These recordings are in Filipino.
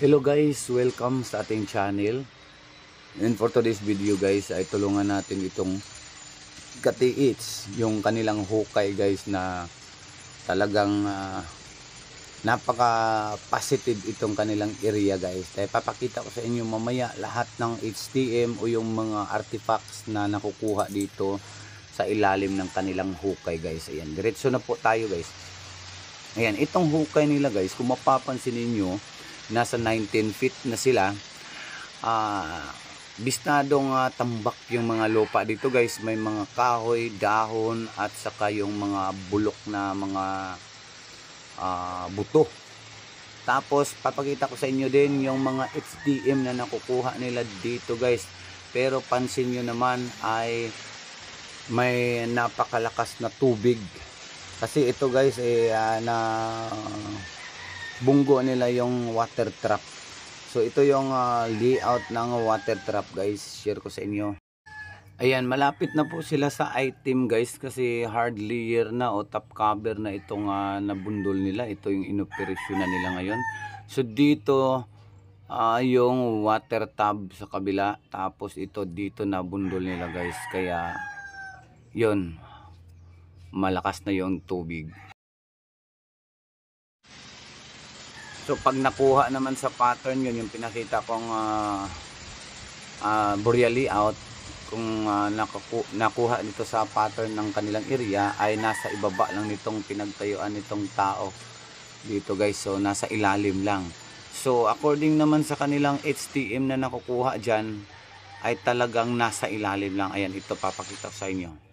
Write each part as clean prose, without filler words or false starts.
Hello guys, welcome sa ating channel. And for today's video guys ay tulungan natin itong katiits, yung kanilang hukay guys na talagang napaka positive itong kanilang area guys. Kaya papakita ko sa inyo mamaya lahat ng HTM o yung mga artifacts na nakukuha dito sa ilalim ng kanilang hukay guys. Ayan, diretso na po tayo guys. Ayan, itong hukay nila guys, kung mapapansin ninyo, nasa 19 feet na sila. Bisnadong tambak yung mga lupa dito guys. May mga kahoy, dahon at saka yung mga bulok na mga buto. Tapos papakita ko sa inyo din yung mga HTM na nakukuha nila dito guys. Pero pansin nyo naman ay may napakalakas na tubig. Kasi ito guys na bunggo nila yung water trap. So ito yung layout ng water trap guys, share ko sa inyo. Ayan, malapit na po sila sa item guys kasi hard layer na o top cover na itong nabundol nila. Ito yung inoperasyon na nila ngayon. So dito yung water tub sa kabila, tapos ito dito nabundol nila guys. Kaya yun, malakas na yung tubig. So pag nakuha naman sa pattern, yun yung pinakita kong boreal layout. Kung nakuha dito sa pattern ng kanilang area ay nasa ibaba lang nitong pinagtayuan nitong tao dito guys. So nasa ilalim lang. So according naman sa kanilang HTM na nakukuha dyan ay talagang nasa ilalim lang. Ayan, ito papakita ko sa inyo.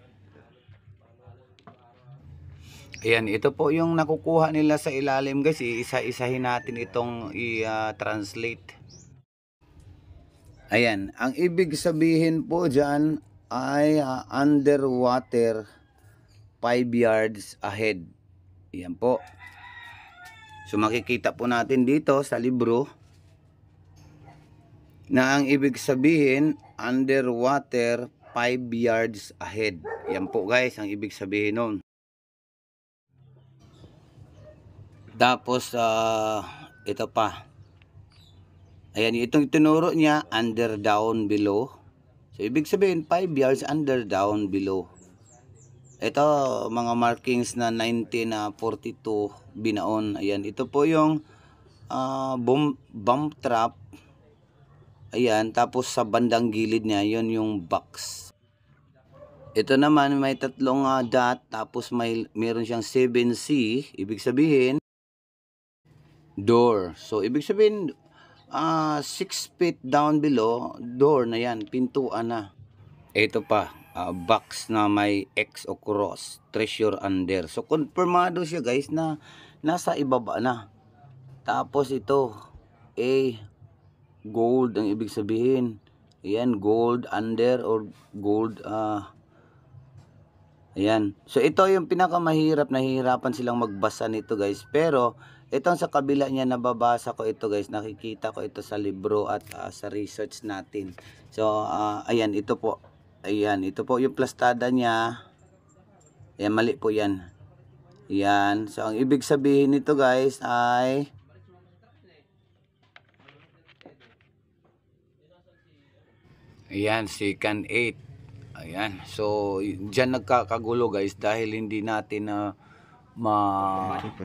Ayan, ito po yung nakukuha nila sa ilalim guys. Iisa-isahin natin itong i-translate. Ayan, ang ibig sabihin po dyan ay underwater 5 yards ahead. Ayan po. So makikita po natin dito sa libro na ang ibig sabihin underwater 5 yards ahead. Ayan po guys, ang ibig sabihin nun. Tapos ito pa. Ayan, itong tinuro niya under, down, below. So ibig sabihin 5 yards under, down, below. Ito mga markings na 1942 binaon. Ayan, ito po yung bump trap. Ayan, tapos sa bandang gilid niya, yon yung box. Ito naman may tatlong dot, tapos meron siyang 7C, ibig sabihin door. So ibig sabihin 6 feet down below, door na yan, pintuan na. Ito pa, box na may X o cross, treasure under. So konfirmado siya guys na nasa ibaba na. Tapos ito gold ang ibig sabihin. Ayan, gold under or gold ayan. So ito yung pinakamahirap, nahihirapan silang magbasa nito guys. Pero itong sa kabila niya nababasa ko ito guys, nakikita ko ito sa libro at sa research natin. So ayan, ito po. Ayan, ito po yung plastada niya. Ayan, mali po yan. Ayan, so ang ibig sabihin nito guys ay ayan, second 8. Ayan, so dyan nagkakagulo guys dahil hindi natin ma-translate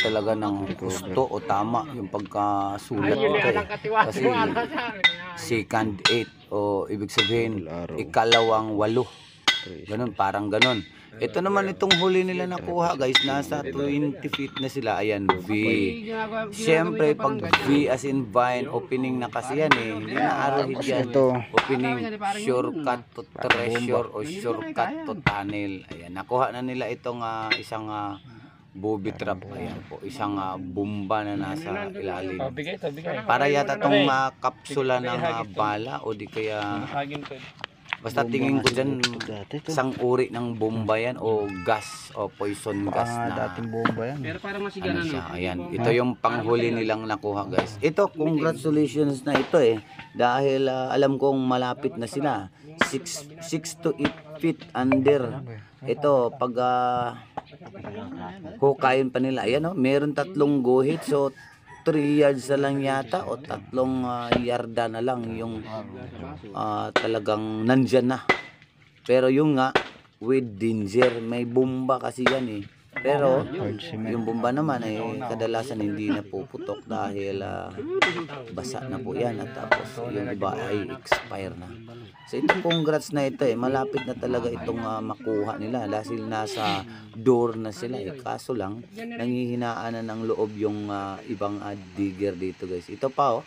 talaga ng gusto o tama yung pagkasulat nito kasi second 8 o ibig sabihin ikalawang 8, ganun, parang ganun. Ito naman itong huli nila nakuha guys, nasa 20 feet na sila. Ayan, V. Siyempre pag V as in vine, opening na kasi yan hindi na arrowhead yan. Opening, shortcut to treasure o shortcut to tunnel. Ayan, nakuha na nila itong isang booby trap. Ayan po, isang bomba na nasa ilalim. Para yata itong kapsula ng bala o di kaya basta tingin ko dyan isang uri ng bomba yan o gas o poison gas na dating bomba yan. Pero parang masiganan siya. Ayan, ito yung panghuli nilang nakuha guys. Ito, congratulations na ito dahil alam kong malapit na sila 6 to 8 feet under. Ito pag hukayin pa nila. Ayan meron tatlong guhit, so 3 yards na lang yata o 3 yarda na lang yung talagang nandyan na. Pero yung nga, with danger, may bomba kasi yan eh. Pero yung bomba naman ay kadalasan hindi na puputok dahil basa na po yan at tapos yung iba ay expire na. So itong congrats na ito malapit na talaga itong makuha nila dahil nasa door na sila kaso lang nanghihinaan na ng loob yung ibang digger dito guys. Ito pa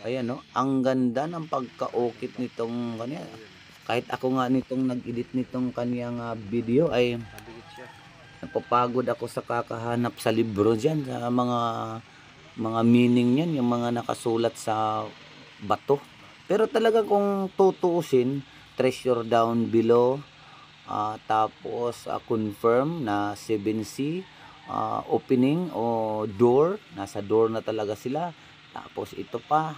ayan ang ganda ng pagkaukit nitong kanya. Kahit ako nga nitong nag-edit nitong kanyang video ay napapagod ako sa kakahanap sa libro dyan, sa mga meaning yan, yung mga nakasulat sa bato. Pero talaga kung tutuusin, treasure down below, tapos confirm na 7C, opening o door, nasa door na talaga sila. Tapos ito pa,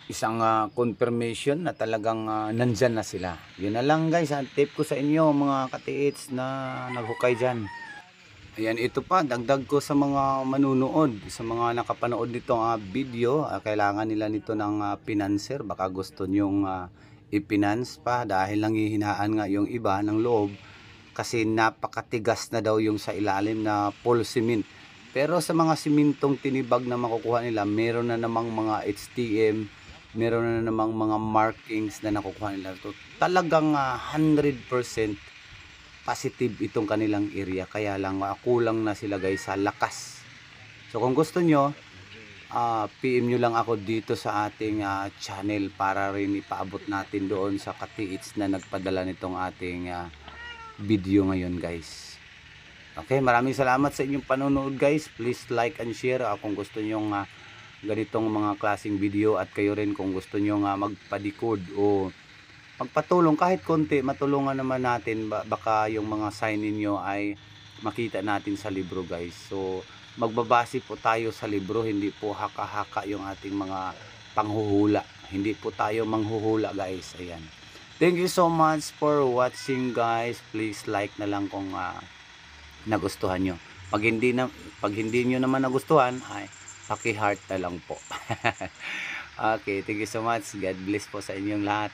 isang confirmation na talagang nandyan na sila. Yun na lang guys, ang tip ko sa inyo mga katiits na naghukay dyan. Ayan, ito pa, dagdag ko sa mga manunood, sa mga nakapanood nitong video, kailangan nila nito ng pinanser. Baka gusto nyong ipinance pa dahil nanghihinaan nga yung iba ng loob kasi napakatigas na daw yung sa ilalim na full cement. Pero sa mga simintong tinibag na makukuha nila, meron na namang mga HTM, meron na namang mga markings na nakukuha nila. So, talagang 100% positive itong kanilang area. Kaya lang kulang na sila guys sa lakas. So kung gusto nyo, PM nyo lang ako dito sa ating channel para rin ipaabot natin doon sa katiits na nagpadala nitong ating video ngayon guys. Okay, maraming salamat sa inyong panonood guys. Please like and share kung gusto nyo ganitong mga klaseng video at kayo rin kung gusto nyo magpadikod o magpatulong kahit konti, matulungan naman natin. Baka yung mga sign ninyo ay makita natin sa libro guys. So magbabase po tayo sa libro, hindi po haka-haka yung ating mga panghuhula. Hindi po tayo manghuhula guys. Ayan. Thank you so much for watching guys. Please like na lang kung nagustuhan nyo. Pag hindi nyo naman nagustuhan ay paki-heart na lang po. Okay, thank you so much. God bless po sa inyong lahat.